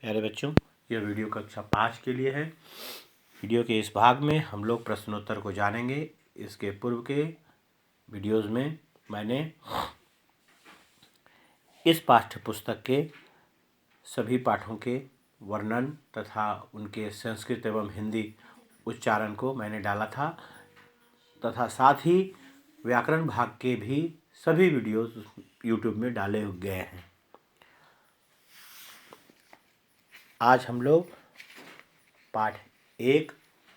प्यारे बच्चों, यह वीडियो कक्षा 5 के लिए है। वीडियो के इस भाग में हम लोग प्रश्नोत्तर को जानेंगे। इसके पूर्व के वीडियोज़ में मैंने इस पाठ्य पुस्तक के सभी पाठों के वर्णन तथा उनके संस्कृत एवं हिंदी उच्चारण को मैंने डाला था तथा साथ ही व्याकरण भाग के भी सभी वीडियोज़ यूट्यूब में डाले गए हैं। आज हम लोग पाठ 1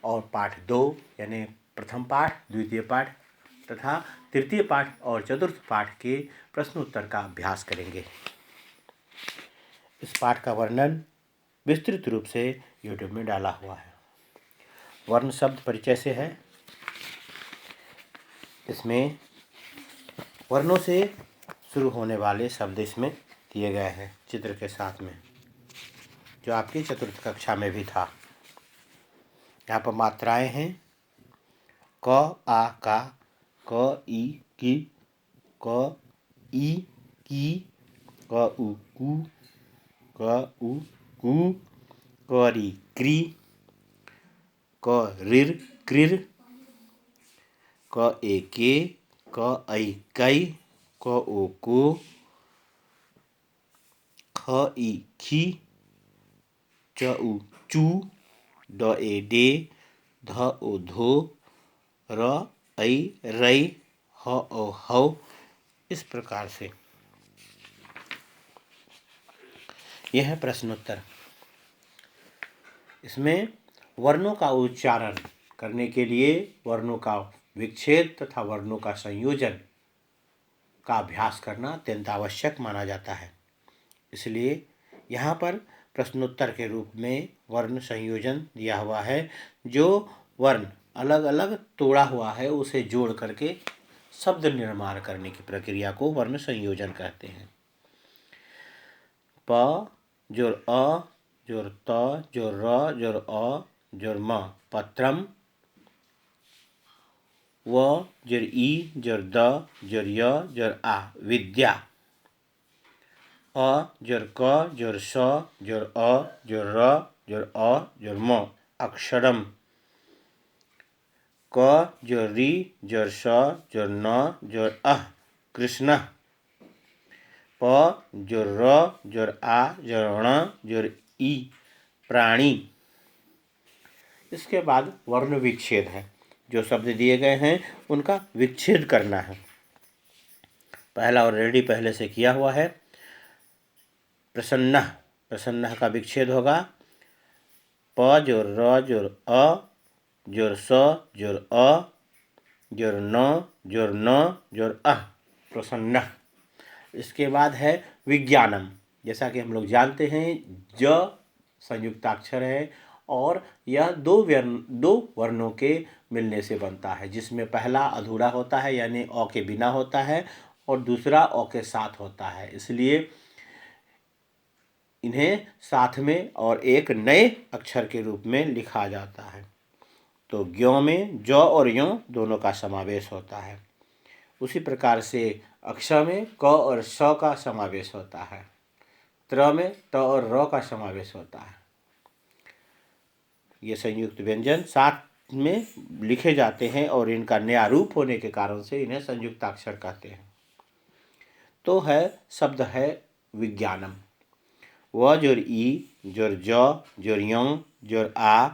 और पाठ 2 यानी प्रथम पाठ, द्वितीय पाठ तथा तृतीय पाठ और चतुर्थ पाठ के प्रश्न उत्तर का अभ्यास करेंगे। इस पाठ का वर्णन विस्तृत रूप से यूट्यूब में डाला हुआ है। वर्ण शब्द परिचय से है। इसमें वर्णों से शुरू होने वाले शब्द इसमें दिए गए हैं चित्र के साथ में, जो आपकी चतुर्थ कक्षा में भी था। यहाँ पर मात्राएं हैं क, आ, का, क, ई, की, क, ई, की, क, उ, कु, क, उ, कु, क, री, क्री, क, रिर, क्रिर, क, ए, के, क, ऐ, कै, क, ओ, को, ख, ई, खी, च, उ, चू, ड, ए, डे, ध, ओ, धो, र, ऐ, रै, ह, ओ, हौ। इस प्रकार से यह है प्रश्नोत्तर। इसमें वर्णों का उच्चारण करने के लिए वर्णों का विच्छेद तथा वर्णों का संयोजन का अभ्यास करना अत्यंत आवश्यक माना जाता है। इसलिए यहाँ पर प्रश्नोत्तर के रूप में वर्ण संयोजन दिया हुआ है। जो वर्ण अलग अलग तोड़ा हुआ है उसे जोड़ करके शब्द निर्माण करने की प्रक्रिया को वर्ण संयोजन कहते हैं। प जोर अ जोर त जोर र जोर अ जोर म पत्रम। व जोर ई जोर द जोर य जोर आ विद्या। अ जोर क जोर स जोर अ जोर र जोर अ जोर म अक्षरम। क जोर री जोर स जोर न जोर अह कृष्ण। प जोर र जोर आ जोर ण जोर ई प्राणी। इसके बाद वर्ण विच्छेद है। जो शब्द दिए गए हैं उनका विच्छेद करना है। पहला ऑलरेडी पहले से किया हुआ है। प्रसन्न, प्रसन्न का विच्छेद होगा प जोर र जोर अ जोर स जोर अ जोर न जोर न जोर अह प्रसन्न। इसके बाद है विज्ञानम। जैसा कि हम लोग जानते हैं ज संयुक्ताक्षर है और यह दो वर्णों के मिलने से बनता है, जिसमें पहला अधूरा होता है यानी अ के बिना होता है और दूसरा अ के साथ होता है। इसलिए इन्हें साथ में और एक नए अक्षर के रूप में लिखा जाता है। तो ज्यों में ज और यों दोनों का समावेश होता है। उसी प्रकार से अक्ष में क और स का समावेश होता है। त्र में त और र का समावेश होता है। ये संयुक्त व्यंजन साथ में लिखे जाते हैं और इनका नया रूप होने के कारण से इन्हें संयुक्ताक्षर कहते हैं। तो है शब्द है विज्ञानम। व जोर ई जोर ज जोर यं जोर आ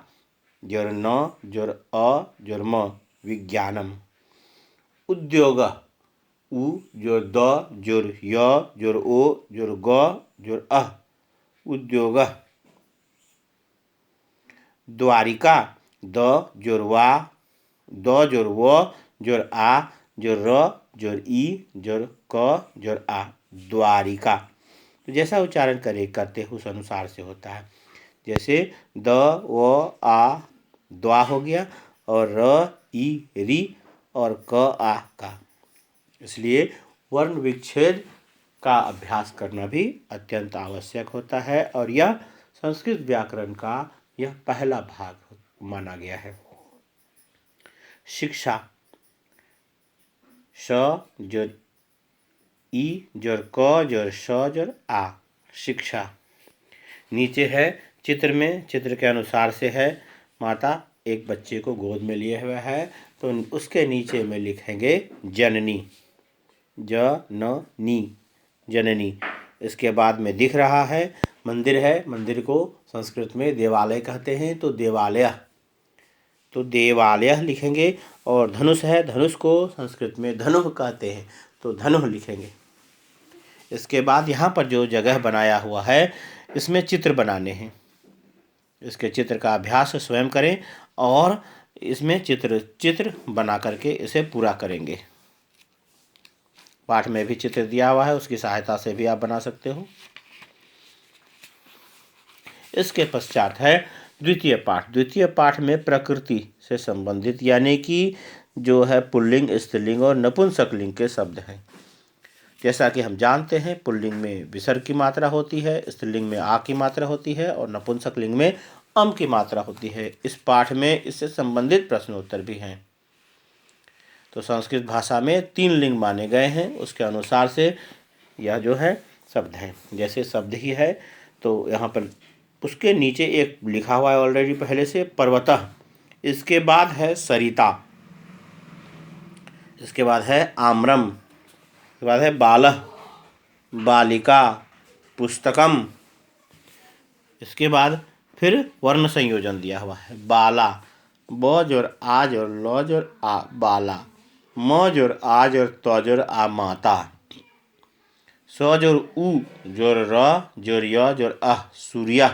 जोर न जोर अ जोर म विज्ञानम। उद्योग उ जोर द जोर य जोर ओ जोर ग जोर अह उद्योग। द्वारिका द जोर वा द जोर व जोर आ जोर र जोर ई जोर क जोर आ द्वारिका। तो जैसा उच्चारण करते उस अनुसार से होता है। जैसे द व आ द्वा हो गया और र ई री और क आ का। इसलिए वर्ण विच्छेद का अभ्यास करना भी अत्यंत आवश्यक होता है और यह संस्कृत व्याकरण का यह पहला भाग माना गया है। शिक्षा स जोर ई जोर क जोर स जोर आ शिक्षा। नीचे है चित्र में, चित्र के अनुसार से है माता एक बच्चे को गोद में लिए हुए है, तो उसके नीचे में लिखेंगे जननी, जननी, जननी। इसके बाद में दिख रहा है मंदिर है, मंदिर को संस्कृत में देवालय कहते हैं, तो देवालय, तो देवालय लिखेंगे। और धनुष है, धनुष को संस्कृत में धनुः कहते हैं, तो धनुः लिखेंगे। इसके बाद यहाँ पर जो जगह बनाया हुआ है इसमें चित्र बनाने हैं। इसके चित्र का अभ्यास स्वयं करें और इसमें चित्र बना करके इसे पूरा करेंगे। पाठ में भी चित्र दिया हुआ है, उसकी सहायता से भी आप बना सकते हो। इसके पश्चात है द्वितीय पाठ। द्वितीय पाठ में प्रकृति से संबंधित यानी कि जो है पुल्लिंग, स्त्रीलिंग और नपुंसकलिंग के शब्द हैं। जैसा कि हम जानते हैं पुल्लिंग में विसर्ग की मात्रा होती है, स्त्रीलिंग में आ की मात्रा होती है और नपुंसकलिंग में अम की मात्रा होती है। इस पाठ में इससे संबंधित प्रश्नोत्तर भी हैं। तो संस्कृत भाषा में 3 लिंग माने गए हैं, उसके अनुसार से यह जो है शब्द हैं। जैसे शब्द ही है तो यहाँ पर उसके नीचे एक लिखा हुआ है ऑलरेडी पहले से, पर्वतः। इसके बाद है सरिता, इसके बाद है आम्रम, इसके बाद है बालः, बालिका, पुस्तकम। इसके बाद फिर वर्ण संयोजन दिया हुआ है, बाला, ब जोर आ जोर ल जोर आ, बाला, म जोर आ जोर त जोर आ, माता, स जोर उ जोर र जोर य जोर अह, सूर्य,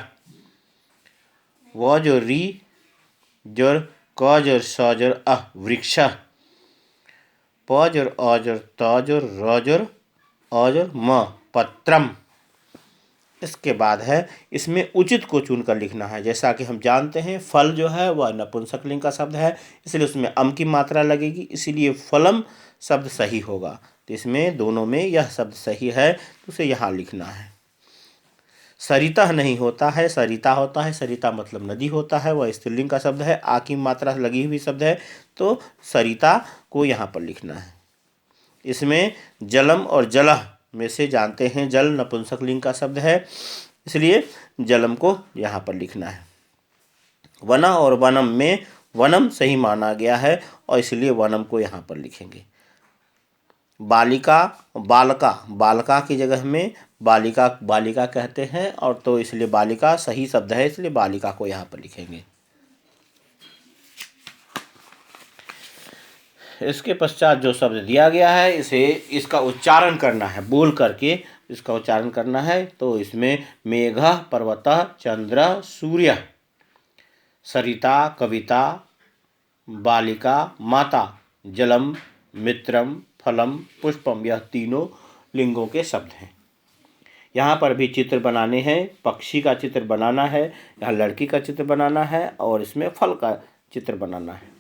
व जोर री जोर क जोर स जोर अह, वृक्ष, प जोर अ जोर त जोर र जोर अ जोर म, पत्रम। इसके बाद है इसमें उचित को चुनकर लिखना है। जैसा कि हम जानते हैं फल जो है वह नपुंसकलिंग का शब्द है, इसलिए उसमें अम की मात्रा लगेगी, इसीलिए फलम शब्द सही होगा। तो इसमें दोनों में यह शब्द सही है, तो उसे यहाँ लिखना है। सरिता नहीं होता है, सरिता होता है। सरिता मतलब नदी होता है, वह स्त्रीलिंग का शब्द है, आ की मात्रा लगी हुई शब्द है, तो सरिता को यहाँ पर लिखना है। इसमें जलम और जलह में से जानते हैं जल नपुंसकलिंग का शब्द है, इसलिए जलम को यहाँ पर लिखना है। वना और वनम में वनम सही माना गया है और इसलिए वनम को यहाँ पर लिखेंगे। बालिका, बालका, बालका की जगह में बालिका, बालिका कहते हैं और तो इसलिए बालिका सही शब्द है, इसलिए बालिका को यहाँ पर लिखेंगे। इसके पश्चात जो शब्द दिया गया है इसका उच्चारण करना है, बोल करके इसका उच्चारण करना है। तो इसमें मेघः, पर्वतः, चंद्र, सूर्य, सरिता, कविता, बालिका, माता, जलम, मित्रम, फलम, पुष्पम, यह तीनों लिंगों के शब्द हैं। यहाँ पर भी चित्र बनाने हैं, पक्षी का चित्र बनाना है, यहाँ लड़की का चित्र बनाना है और इसमें फल का चित्र बनाना है।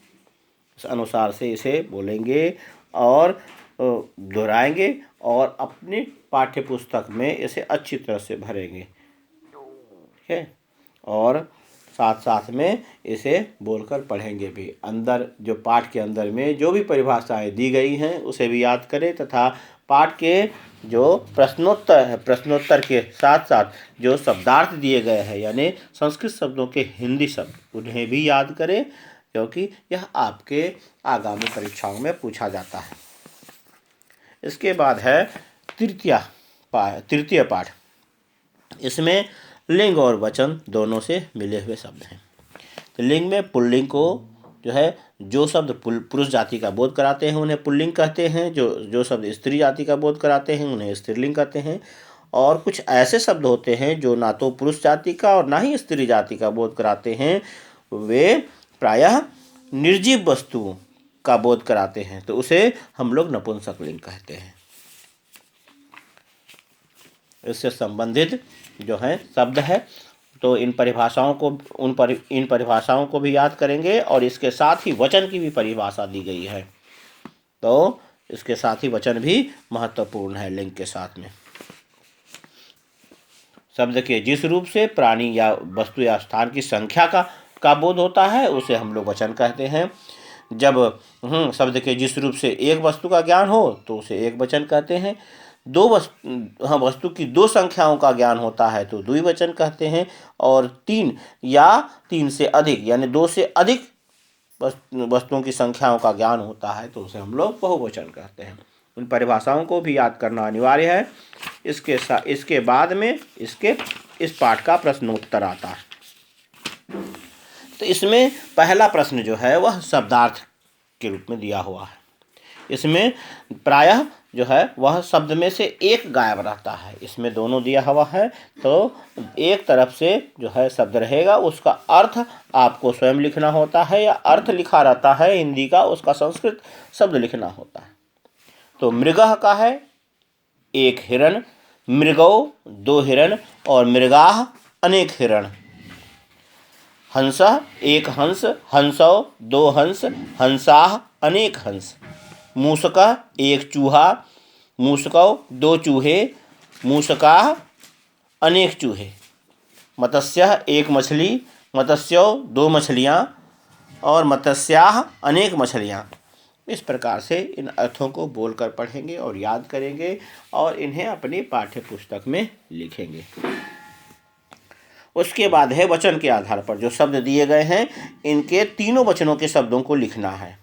इस अनुसार से इसे बोलेंगे और दोहराएंगे और अपनी पाठ्य पुस्तक में इसे अच्छी तरह से भरेंगे, ठीक है। और साथ साथ में इसे बोलकर पढ़ेंगे भी। अंदर जो पाठ के अंदर में जो भी परिभाषाएं दी गई हैं उसे भी याद करें तथा पाठ के जो प्रश्नोत्तर है, प्रश्नोत्तर के साथ साथ जो शब्दार्थ दिए गए हैं यानी संस्कृत शब्दों के हिंदी शब्द उन्हें भी याद करें, क्योंकि यह आपके आगामी परीक्षाओं में पूछा जाता है। इसके बाद है तृतीय पाठ। इसमें लिंग और वचन दोनों से मिले हुए शब्द हैं। तो लिंग में पुल्लिंग को जो है जो शब्द पुरुष जाति का बोध कराते हैं उन्हें पुल्लिंग कहते हैं, जो शब्द स्त्री जाति का बोध कराते हैं उन्हें स्त्रीलिंग कहते हैं। और कुछ ऐसे शब्द होते हैं जो ना तो पुरुष जाति का और ना ही स्त्री जाति का बोध कराते हैं, वे प्रायः निर्जीव वस्तुओं का बोध कराते हैं, तो उसे हम लोग नपुंसकलिंग कहते हैं। इससे संबंधित जो है शब्द है, तो इन परिभाषाओं को भी याद करेंगे और इसके साथ ही वचन की भी परिभाषा दी गई है, तो इसके साथ ही वचन भी महत्वपूर्ण है लिंग के साथ में। शब्द के जिस रूप से प्राणी या वस्तु या स्थान की संख्या का बोध होता है उसे हम लोग वचन कहते हैं। जब शब्द के जिस रूप से एक वस्तु का ज्ञान हो तो उसे एक वचन कहते हैं। वस्तु की दो संख्याओं का ज्ञान होता है तो द्विवचन कहते हैं, और तीन या तीन से अधिक यानी दो से अधिक वस्तुओं की संख्याओं का ज्ञान होता है तो उसे हम लोग बहुवचन कहते हैं। उन परिभाषाओं को भी याद करना अनिवार्य है। इसके बाद में इस पाठ का प्रश्नोत्तर आता है। तो इसमें पहला प्रश्न जो है वह शब्दार्थ के रूप में दिया हुआ है। इसमें प्रायः जो है वह शब्द में से एक गायब रहता है। इसमें दोनों दिया हुआ है तो एक तरफ से जो है शब्द रहेगा, उसका अर्थ आपको स्वयं लिखना होता है, या अर्थ लिखा रहता है हिंदी का, उसका संस्कृत शब्द लिखना होता है। तो मृगः का है एक हिरण, मृगौ दो हिरण, और मृगाः अनेक हिरण। हंसः एक हंस, हंसौ दो हंस, हंसाः अनेक हंस। मूषकः एक चूहा, मूषकौ दो चूहे, मूषकाः अनेक चूहे। मत्स्यः एक मछली, मत्स्यौ दो मछलियाँ, और मत्स्याः अनेक मछलियाँ। इस प्रकार से इन अर्थों को बोलकर पढ़ेंगे और याद करेंगे और इन्हें अपनी पाठ्य पुस्तक में लिखेंगे। उसके बाद है वचन के आधार पर जो शब्द दिए गए हैं इनके तीनों वचनों के शब्दों को लिखना है।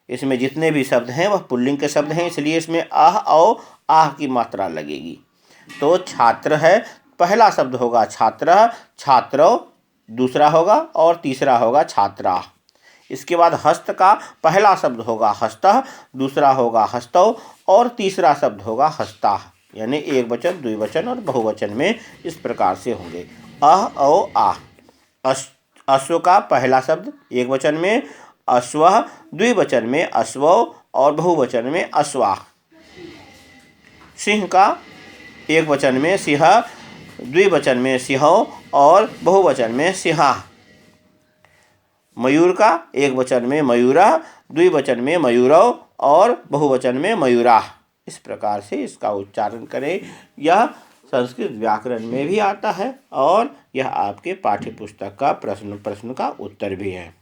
इसमें जितने भी शब्द हैं वह पुल्लिंग के शब्द हैं, इसलिए इसमें आह और आह की मात्रा लगेगी। तो छात्र है, पहला शब्द होगा छात्र, छात्रो दूसरा होगा, और तीसरा होगा छात्रा। इसके बाद हस्त का पहला शब्द होगा हस्तः, दूसरा होगा हस्तौ, और तीसरा शब्द होगा हस्ताः। यानी एक वचन, द्विवचन और बहुवचन में इस प्रकार से होंगे अह औ आह। अश्व का पहला शब्द एक वचन में अश्वः, द्विवचन में अश्वौ, और बहुवचन में अश्वाः। सिंह का एक वचन में सिंह, द्विवचन में सिंहौ, और बहुवचन में सिंहाः। मयूर का एक वचन में मयूरः, द्विवचन में मयूरौ, और बहुवचन में मयूराः। इस प्रकार से इसका उच्चारण करें। यह संस्कृत व्याकरण में भी आता है और यह आपके पाठ्य पुस्तक का प्रश्न का उत्तर भी है।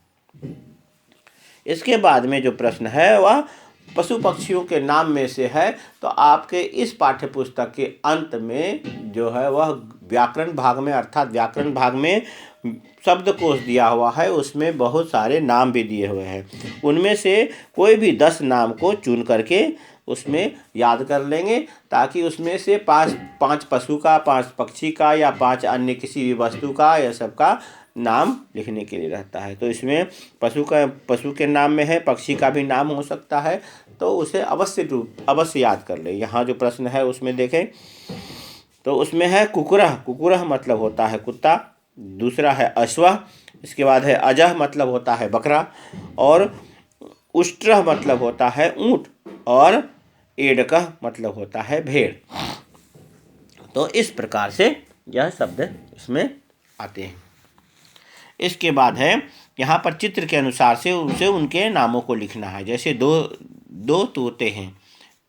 इसके बाद में जो प्रश्न है वह पशु पक्षियों के नाम में से है। तो आपके इस पाठ्य पुस्तक के अंत में जो है वह व्याकरण भाग में, अर्थात व्याकरण भाग में शब्दकोश दिया हुआ है, उसमें बहुत सारे नाम भी दिए हुए हैं। उनमें से कोई भी 10 नाम को चुन करके उसमें याद कर लेंगे, ताकि उसमें से 5 पशु का, 5 पक्षी का, या 5 अन्य किसी भी वस्तु का, या सबका नाम लिखने के लिए रहता है। तो इसमें पशु के नाम में है, पक्षी का भी नाम हो सकता है, तो उसे अवश्य याद कर ले। यहाँ जो प्रश्न है उसमें देखें तो उसमें है कुकुरः, कुकुरः मतलब होता है कुत्ता। दूसरा है अश्वः, इसके बाद है अजः मतलब होता है बकरा, और उष्ट्रः मतलब होता है ऊँट, और एडकः मतलब होता है भेड़। तो इस प्रकार से यह शब्द इसमें आते हैं। इसके बाद है यहाँ पर चित्र के अनुसार से उनके नामों को लिखना है। जैसे दो तोते हैं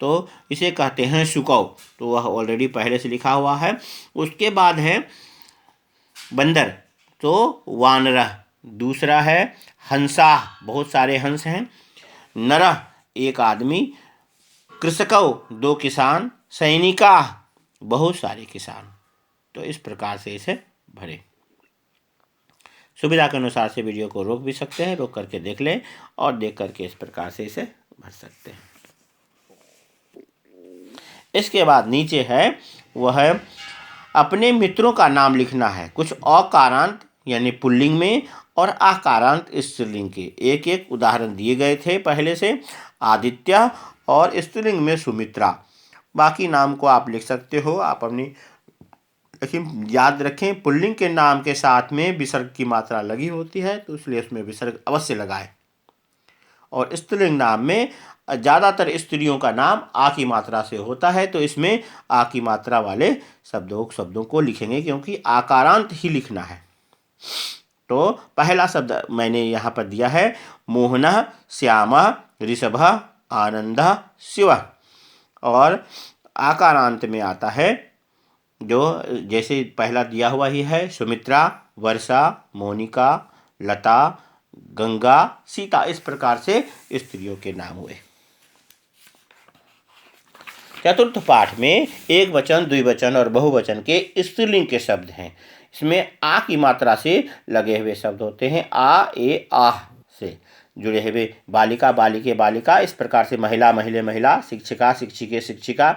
तो इसे कहते हैं शुकौ, तो वह ऑलरेडी पहले से लिखा हुआ है। उसके बाद है बंदर, तो वानरः। दूसरा है हंसाः, बहुत सारे हंस हैं। नरः एक आदमी, कृषकौ दो किसान, सैनिकाः बहुत सारे किसान। तो इस प्रकार से इसे भरें। सुविधा के अनुसार से वीडियो को रोक भी सकते हैं, रोक करके देख लें, और देख करके इस प्रकार से इसे भर सकते हैं। इसके बाद नीचे है वह है अपने मित्रों का नाम लिखना है। कुछ अकारांत यानी पुल्लिंग में और आकारांत स्त्रीलिंग के एक एक उदाहरण दिए गए थे पहले से। आदित्य और स्त्रीलिंग में सुमित्रा। बाकी नाम को आप लिख सकते हो, आप अपनी, लेकिन याद रखें पुल्लिंग के नाम के साथ में विसर्ग की मात्रा लगी होती है, तो इसलिए उसमें विसर्ग अवश्य लगाएं। और स्त्रीलिंग नाम में ज़्यादातर स्त्रियों का नाम आ की मात्रा से होता है, तो इसमें आ की मात्रा वाले शब्दों को लिखेंगे, क्योंकि आकारांत ही लिखना है। तो पहला शब्द मैंने यहाँ पर दिया है मोहनः, श्यामः, ऋषभः, आनंदः, शिवः। और आकारांत में आता है जो जैसे पहला दिया हुआ ही है सुमित्रा, वर्षा, मोनिका, लता, गंगा, सीता। इस प्रकार से स्त्रियों के नाम हुए। चतुर्थ पाठ में एक वचन, द्विवचन और बहुवचन के स्त्रीलिंग के शब्द हैं। इसमें आ की मात्रा से लगे हुए शब्द होते हैं। आ, ए, आह से जुड़े हुए बालिका, बालिके, बालिका, इस प्रकार से महिला, महिले, महिला, शिक्षिका, शिक्षिके, शिक्षिका,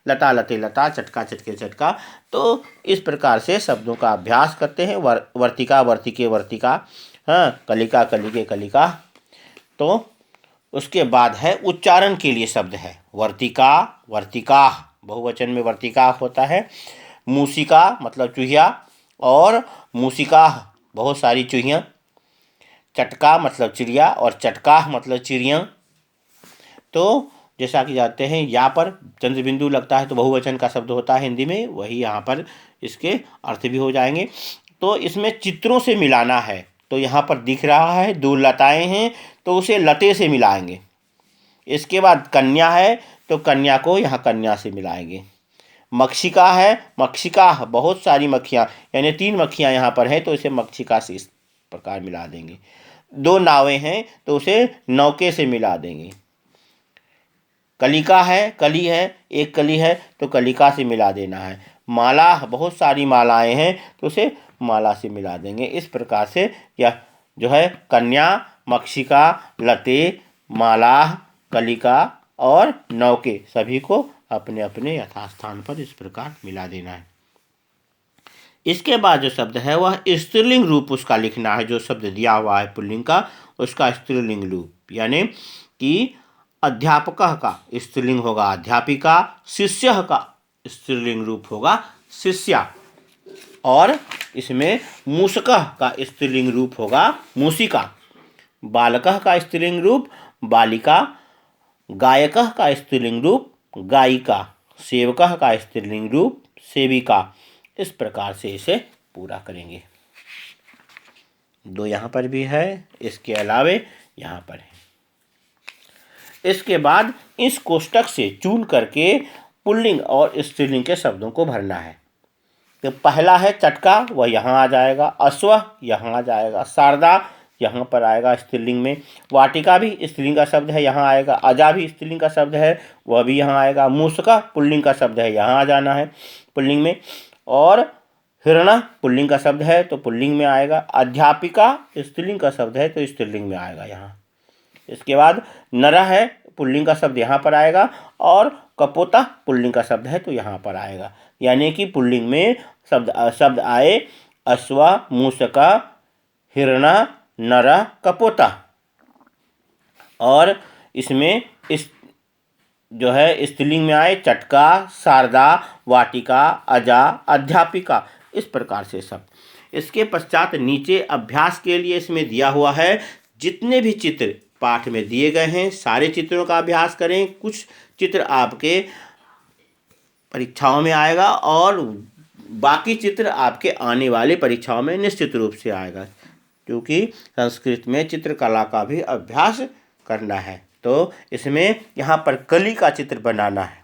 लता, लते, लता, चटका, चटके, चटका। तो इस प्रकार से शब्दों का अभ्यास करते हैं। वर्तिका, वर्तिके, वर्तिका, हाँ, कलिका, कलिके, कलिका। तो उसके बाद है उच्चारण के लिए शब्द है वर्तिका, वर्तिका, बहुवचन में वर्तिका होता है। मूसिका मतलब चूहिया और मूसिका बहुत सारी चूहियाँ। चटका मतलब चिड़िया और चटका मतलब चिड़िया। तो जैसा कि जानते हैं यहाँ पर चंद्र बिंदु लगता है तो बहुवचन का शब्द होता है हिंदी में, वही यहाँ पर इसके अर्थ भी हो जाएंगे। तो इसमें चित्रों से मिलाना है। तो यहाँ पर दिख रहा है 2 लताएं हैं तो उसे लते से मिलाएंगे। इसके बाद कन्या है तो कन्या को यहाँ कन्या से मिलाएंगे। मक्षिका है, मक्षिका बहुत सारी मक्खियाँ, यानी 3 मक्खियाँ यहाँ पर हैं तो इसे मक्षिका से इस प्रकार मिला देंगे। 2 नावें हैं तो उसे नौके से मिला देंगे। कलिका है, कली है, एक कली है तो कलिका से मिला देना है। माला, बहुत सारी मालाएं हैं तो उसे माला से मिला देंगे। इस प्रकार से यह जो है कन्या, मक्षिका, लते, माला, कलिका और नौके सभी को अपने अपने यथास्थान पर इस प्रकार मिला देना है। इसके बाद जो शब्द है वह स्त्रीलिंग रूप उसका लिखना है। जो शब्द दिया हुआ है पुल्लिंग का उसका स्त्रीलिंग रूप, यानी कि अध्यापक का स्त्रीलिंग होगा अध्यापिका, शिष्य का स्त्रीलिंग रूप होगा शिष्या, और इसमें मूषक का स्त्रीलिंग रूप होगा मूषिका, बालक का स्त्रीलिंग रूप बालिका, गायक का स्त्रीलिंग रूप गायिका, सेवक का स्त्रीलिंग रूप सेविका। इस प्रकार से इसे पूरा करेंगे। 2 यहाँ पर भी है, इसके अलावे यहाँ पर है। इसके बाद इस कोष्टक से चुन करके पुल्लिंग और स्त्रीलिंग के शब्दों को भरना है। तो पहला है चटका, वह यहाँ आ जाएगा। अश्व यहाँ आ जाएगा। शारदा यहाँ पर आएगा स्त्रीलिंग में। वाटिका भी स्त्रीलिंग का शब्द है, यहाँ आएगा। अजा भी स्त्रीलिंग का शब्द है, वह भी यहाँ आएगा। मूषका पुल्लिंग का शब्द है, यहाँ आ जाना है पुल्लिंग में। और हिरणा पुल्लिंग का शब्द है तो पुल्लिंग में आएगा। अध्यापिका स्त्रीलिंग का शब्द है तो स्त्रीलिंग में आएगा यहाँ। इसके बाद नरा है पुल्लिंग का शब्द यहाँ पर आएगा और कपोता पुल्लिंग का शब्द है तो यहाँ पर आएगा। यानी कि पुल्लिंग में शब्द आए अश्व, मूषका, हिरणा, नरा, कपोता। और इसमें इस जो है स्त्रीलिंग में आए चटका, शारदा, वाटिका, अजा, अध्यापिका। इस प्रकार से सब। इसके पश्चात नीचे अभ्यास के लिए इसमें दिया हुआ है जितने भी चित्र पाठ में दिए गए हैं सारे चित्रों का अभ्यास करें। कुछ चित्र आपके परीक्षाओं में आएगा और बाकी चित्र आपके आने वाले परीक्षाओं में निश्चित रूप से आएगा, क्योंकि संस्कृत में चित्रकला का भी अभ्यास करना है। तो इसमें यहाँ पर कली का चित्र बनाना है,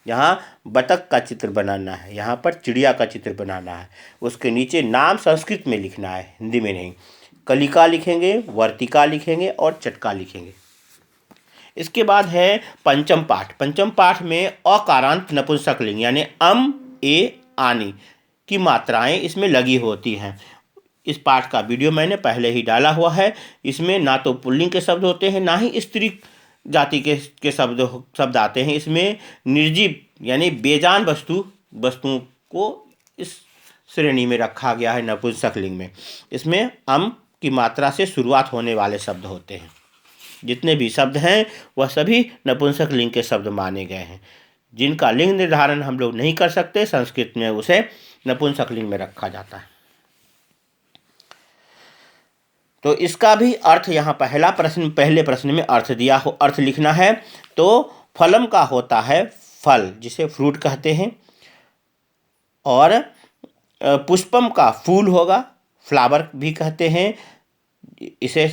यहाँ बतख का चित्र बनाना है, यहाँ पर चिड़िया का चित्र बनाना है। उसके नीचे नाम संस्कृत में लिखना है, हिंदी में नहीं। कलिका लिखेंगे, वर्तिका लिखेंगे और चटका लिखेंगे। इसके बाद है पंचम पाठ। पंचम पाठ में अकारांत नपुंसकलिंग यानी अम, ए, आनी की मात्राएं इसमें लगी होती हैं। इस पाठ का वीडियो मैंने पहले ही डाला हुआ है। इसमें ना तो पुल्लिंग के शब्द होते हैं ना ही स्त्री जाति के शब्द आते हैं। इसमें निर्जीव यानी बेजान वस्तुओं को इस श्रेणी में रखा गया है नपुंसकलिंग में। इसमें अम की मात्रा से शुरुआत होने वाले शब्द होते हैं। जितने भी शब्द हैं वह सभी नपुंसकलिंग के शब्द माने गए हैं। जिनका लिंग निर्धारण हम लोग नहीं कर सकते, संस्कृत में उसे नपुंसकलिंग में रखा जाता है। तो इसका भी अर्थ यहाँ पहले प्रश्न में अर्थ दिया हो, अर्थ लिखना है। तो फलम का होता है फल, जिसे फ्रूट कहते हैं। और पुष्पम का फूल होगा, फ्लावर भी कहते हैं इसे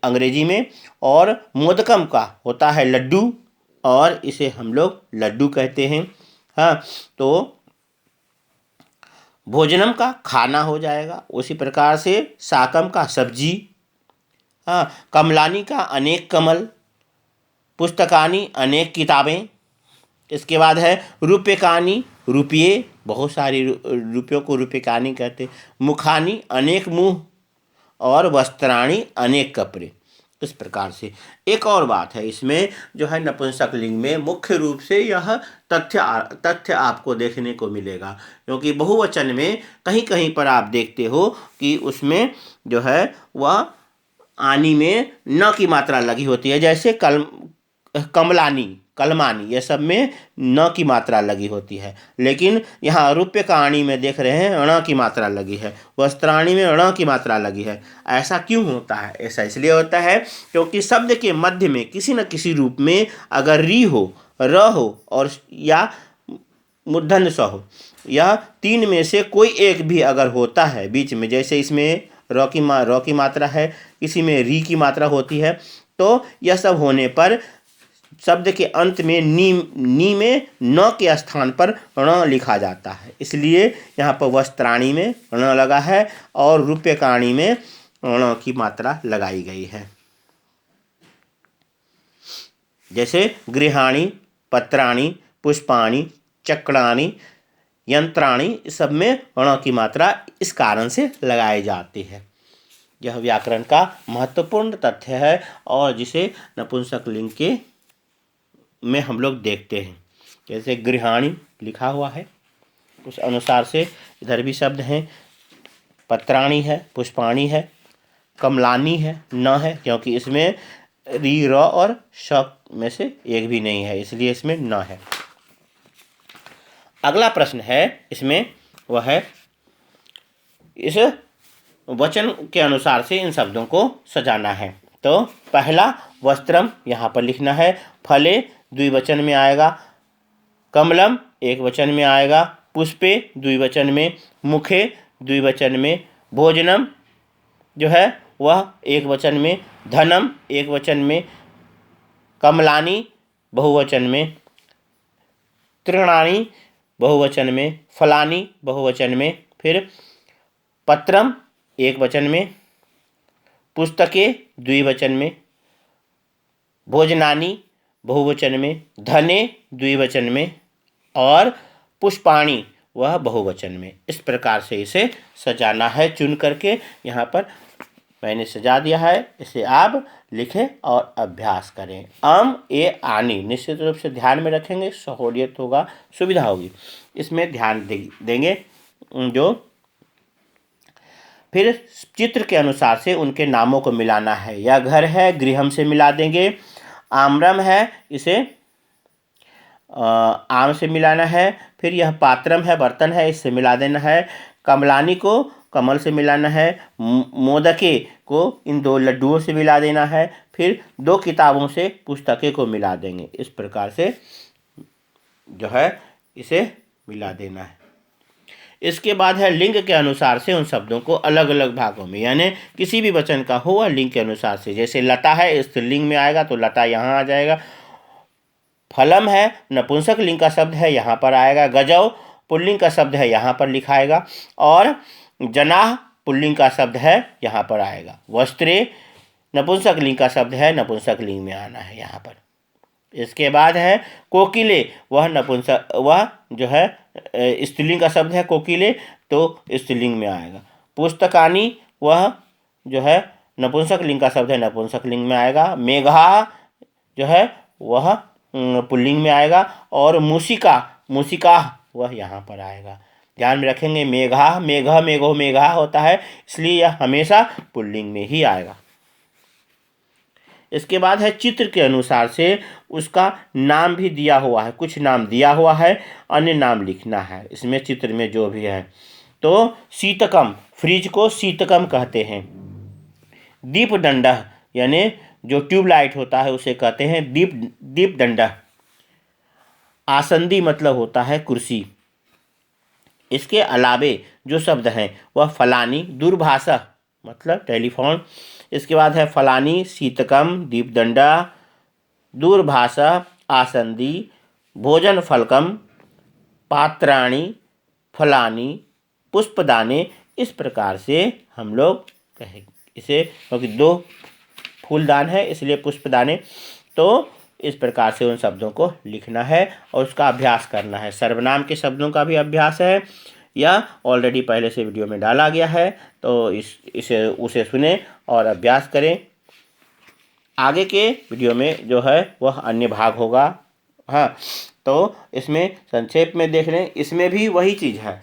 अंग्रेजी में। और मोदकम का होता है लड्डू, और इसे हम लोग लड्डू कहते हैं। हाँ, तो भोजनम का खाना हो जाएगा। उसी प्रकार से शाकम का सब्जी। हाँ, कमलानी का अनेक कमल, पुस्तकानी अनेक किताबें। इसके बाद है रूप्यकानी, रुपये, बहुत सारी रुपयों को रूप्यकानी कहते। मुखानी, अनेक मुंह, और वस्त्राणी, अनेक कपड़े। इस प्रकार से एक और बात है इसमें जो है नपुंसकलिंग में मुख्य रूप से यह तथ्य आपको देखने को मिलेगा, क्योंकि बहुवचन में कहीं कहीं पर आप देखते हो कि उसमें जो है वह आनी में न की मात्रा लगी होती है, जैसे कमलानी, कलमानी, ये सब में न की मात्रा लगी होती है। लेकिन यहाँ रूप्यकाणी में देख रहे हैं ण की मात्रा लगी है, वस्त्राणी में ण की मात्रा लगी है। ऐसा क्यों होता है? ऐसा इसलिए होता है क्योंकि शब्द के मध्य में किसी न किसी रूप में अगर री हो, र हो और या मूर्धन्य स हो, यह तीन में से कोई एक भी अगर होता है बीच में, जैसे इसमें र की मात्रा है, किसी में री की मात्रा होती है, तो यह सब होने पर शब्द के अंत में नी में न के स्थान पर ण लिखा जाता है। इसलिए यहाँ पर वस्त्राणी में ण लगा है और रूप्यकाणी में ण की मात्रा लगाई गई है। जैसे गृहाणी, पत्राणी, पुष्पाणी, चक्राणी, यंत्राणी, सब में ण की मात्रा इस कारण से लगाई जाती है। यह व्याकरण का महत्वपूर्ण तथ्य है और जिसे नपुंसकलिंग के में हम लोग देखते हैं। जैसे गृहाणी लिखा हुआ है, उस अनुसार से इधर भी शब्द हैं। पत्राणी है, पुष्पाणी है, कमलानी है, न है, क्योंकि इसमें री, र और श में से एक भी नहीं है, इसलिए इसमें न है। अगला प्रश्न है इसमें, वह है इस वचन के अनुसार से इन शब्दों को सजाना है। तो पहला वस्त्रम यहाँ पर लिखना है, फले द्विवचन में आएगा, कमलम एक वचन में आएगा, पुष्पे द्विवचन में, मुखे द्विवचन में, भोजनम जो है वह एक वचन में, धनम एक वचन में, कमलानी बहुवचन में, तृणानी बहुवचन में, फलानी बहुवचन में, फिर पत्रम एक वचन में, पुस्तके द्विवचन में, भोजनानी बहुवचन में, धने द्विवचन में और पुष्पाणी वह बहुवचन में। इस प्रकार से इसे सजाना है। चुन करके यहाँ पर मैंने सजा दिया है, इसे आप लिखें और अभ्यास करें। अम, ए, आनी निश्चित रूप से ध्यान में रखेंगे, सहूलियत होगा, सुविधा होगी, इसमें ध्यान देंगे। जो फिर चित्र के अनुसार से उनके नामों को मिलाना है। यह घर है, गृहम से मिला देंगे। आम्रम है, इसे आम से मिलाना है। फिर यह पात्रम है, बर्तन है, इससे मिला देना है। कमलानी को कमल से मिलाना है। मोदके को इन दो लड्डुओं से मिला देना है। फिर दो किताबों से पुस्तकें को मिला देंगे। इस प्रकार से जो है इसे मिला देना है। इसके बाद है लिंग के अनुसार से उन शब्दों को अलग अलग भागों में, यानी किसी भी वचन का हो वह लिंग के अनुसार से, जैसे लता है स्त्रीलिंग में आएगा तो लता यहाँ आ जाएगा। फलम है नपुंसक लिंग का शब्द है, यहाँ पर आएगा। गजव पुल्लिंग का शब्द है, यहाँ पर लिखाएगा। और जनाह पुल्लिंग का शब्द है, यहाँ पर आएगा। वस्त्रे नपुंसक लिंग का शब्द है, नपुंसक लिंग में आना है यहाँ पर। इसके बाद है कोकिले, वह नपुंसक, वह जो है स्त्रीलिंग का शब्द है कोकिले, तो स्त्रीलिंग में आएगा। पुस्तकानी वह जो है नपुंसक लिंग का शब्द है, नपुंसक लिंग में आएगा। मेघा जो है वह पुल्लिंग में आएगा। और मूसिका वह यहाँ पर आएगा। ध्यान में रखेंगे, मेघा, मेघ, मेघो, मेघा होता है, इसलिए यह हमेशा पुल्लिंग में ही आएगा। इसके बाद है चित्र के अनुसार से उसका नाम भी दिया हुआ है, कुछ नाम दिया हुआ है, अन्य नाम लिखना है इसमें चित्र में जो भी है। तो शीतकम, फ्रिज को शीतकम कहते हैं। दीपदंड यानी जो ट्यूबलाइट होता है उसे कहते हैं दीपदंड। आसंदी मतलब होता है कुर्सी। इसके अलावे जो शब्द हैं वह फलानी, दूरभाषा मतलब टेलीफोन। इसके बाद है फलानी, शीतकम, दीपदंडा, दूरभाषा, आसंदी, भोजन फलकम, पात्राणी, फलानी, पुष्पदाने। इस प्रकार से हम लोग कहें इसे, क्योंकि दो फूलदान है इसलिए पुष्पदाने। तो इस प्रकार से उन शब्दों को लिखना है और उसका अभ्यास करना है। सर्वनाम के शब्दों का भी अभ्यास है, या ऑलरेडी पहले से वीडियो में डाला गया है, तो इसे उसे सुने और अभ्यास करें। आगे के वीडियो में जो है वह अन्य भाग होगा। हाँ, तो इसमें संक्षेप में देख लें, इसमें भी वही चीज़ है।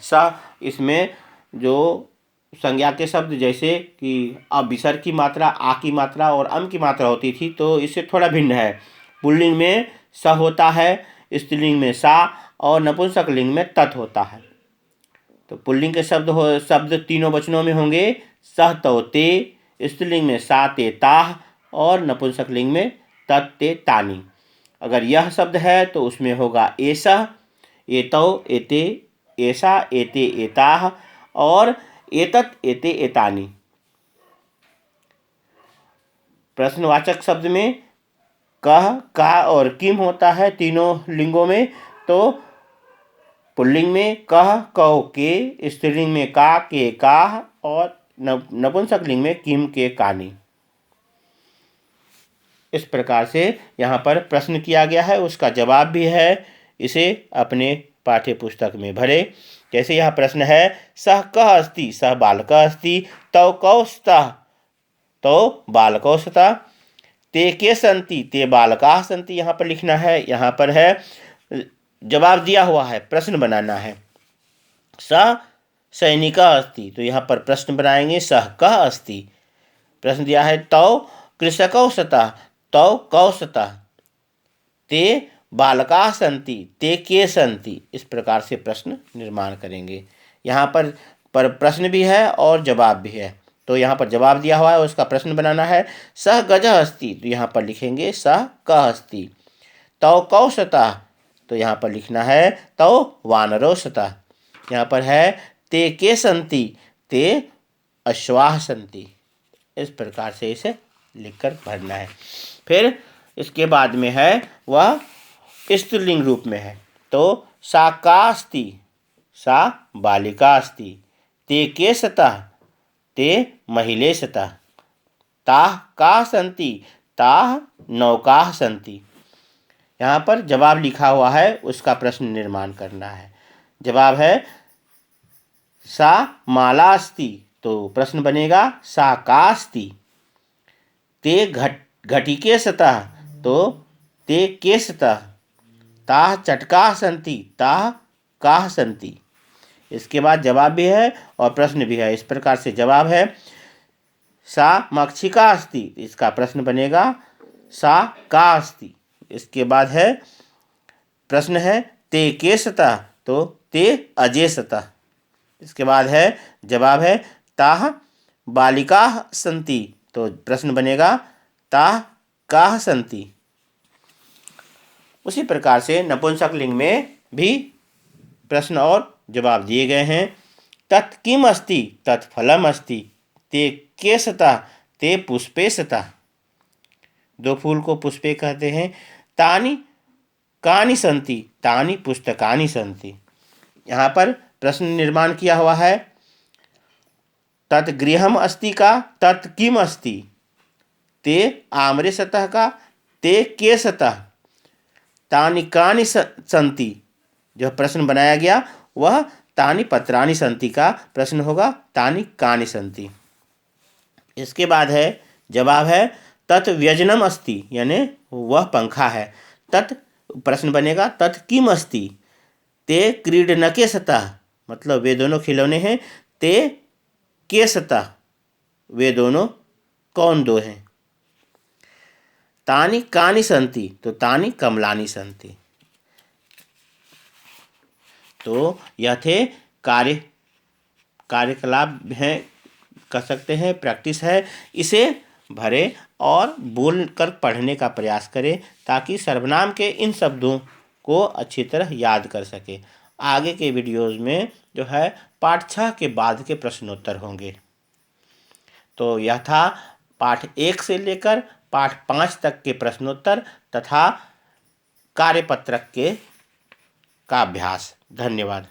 इसमें जो संज्ञा के शब्द जैसे कि अब विसर्ग की मात्रा, आ की मात्रा और अम की मात्रा होती थी, तो इससे थोड़ा भिन्न है। पुल्लिंग में स होता है, स्त्रीलिंग में सा और नपुंसक लिंग में तत् होता है। तो पुल्लिंग के शब्द तीनों वचनों में होंगे, सह तौ ते, स्त्रीलिंग में सा ते ताह और नपुंसक लिंग में तत् ते तानी। अगर यह शब्द है तो उसमें होगा एसा, एतौ एते, ऐसा एते एताह और एतत् एते एतानि। प्रश्नवाचक शब्द में कह, का और किम होता है तीनों लिंगों में। तो पुल्लिंग में कह कौ के, स्त्रीलिंग में का के काह और नपुंसक लिंग में किम के कानी। इस प्रकार से यहाँ पर प्रश्न किया गया है, उसका जवाब भी है। इसे अपने पाठ्य पुस्तक में भरे। जैसे यह प्रश्न है, सह कः अस्ति, सह बालकः अस्ति, तौ कौ स्तः, तौ बालकौ स्तः, ते के सन्ति, ते बालकाः सन्ति। यहाँ पर लिखना है। यहाँ पर है जवाब दिया हुआ है, प्रश्न बनाना है। सः सैनिकः अस्ति, तो यहाँ पर प्रश्न बनाएंगे, सह कः अस्ति। प्रश्न दिया है, तौ कृषकौ स्तः, तौ कौ स्तः, ते बालकाः सन्ति, ते के सन्ति। इस प्रकार से प्रश्न निर्माण करेंगे। यहाँ पर प्रश्न भी है और जवाब भी है। तो यहाँ पर जवाब दिया हुआ है, उसका प्रश्न बनाना है। सह गजः अस्ति, तो यहाँ पर लिखेंगे सह कः अस्ति। तौ कौ स्तः, तो यहाँ पर लिखना है तौ वानरौ स्तः। यहाँ पर है ते के सन्ति, ते अश्वाः सन्ति। इस प्रकार से इसे लिखकर भरना है। फिर इसके बाद में है वह स्त्रीलिंग रूप में है। तो सा का अस्ति, सा बालिका अस्ति, ते के स्तः, ते महिले स्तः, ताः का सन्ति, ताः नौकाः सन्ति। यहाँ पर जवाब लिखा हुआ है, उसका प्रश्न निर्माण करना है। जवाब है सा माला अस्ति, तो प्रश्न बनेगा सा का अस्ति। ते घटिके स्तः, तो ते के स्तः। ताः चटकाः सन्ति, ताः काः सन्ति। इसके बाद जवाब भी है और प्रश्न भी है। इस प्रकार से जवाब है सा मक्षिका अस्ति, इसका प्रश्न बनेगा सा का अस्ति। इसके बाद है प्रश्न है ते के स्तः, तो ते अजे स्तः। इसके बाद है जवाब है ताः बालिकाः सन्ति, तो प्रश्न बनेगा ताः काः सन्ति। उसी प्रकार से नपुंसक लिंग में भी प्रश्न और जवाब दिए गए हैं। तत् किम अस्ति, तत् फलम अस्ति, ते के स्तः, ते पुष्पे स्तः। दो फूल को पुष्पे कहते हैं। तानि कानि सन्ति, तानि पुस्तकानि सन्ति। यहाँ पर प्रश्न निर्माण किया हुआ है। तत् गृहम अस्ति का, तत् किम अस्ति, ते आम्रे स्तः का, ते के स्तः, तानि कानि सन्ति। जो प्रश्न बनाया गया वह तानि पत्राणि सन्ति का प्रश्न होगा, तानि कानि सन्ति। इसके बाद है जवाब है तत् व्यजनम अस्ति, यानी वह पंखा है। तत् प्रश्न बनेगा तत् किम अस्ति, ते क्रीडनके स्तः, मतलब वे दोनों खिलौने हैं। ते के स्तः, वे दोनों कौन दो हैं। तानि कानि सन्ति, तो तानि कमलानि सन्ति। तो यह थे कार्यकलाप हैं, कर सकते हैं, प्रैक्टिस है। इसे भरें और बोलकर पढ़ने का प्रयास करें ताकि सर्वनाम के इन शब्दों को अच्छी तरह याद कर सके। आगे के वीडियोज़ में जो है पाठ 6 के बाद के प्रश्नोत्तर होंगे। तो यह था पाठ 1 से लेकर पाठ 5 तक के प्रश्नोत्तर तथा कार्यपत्रक का अभ्यास। धन्यवाद।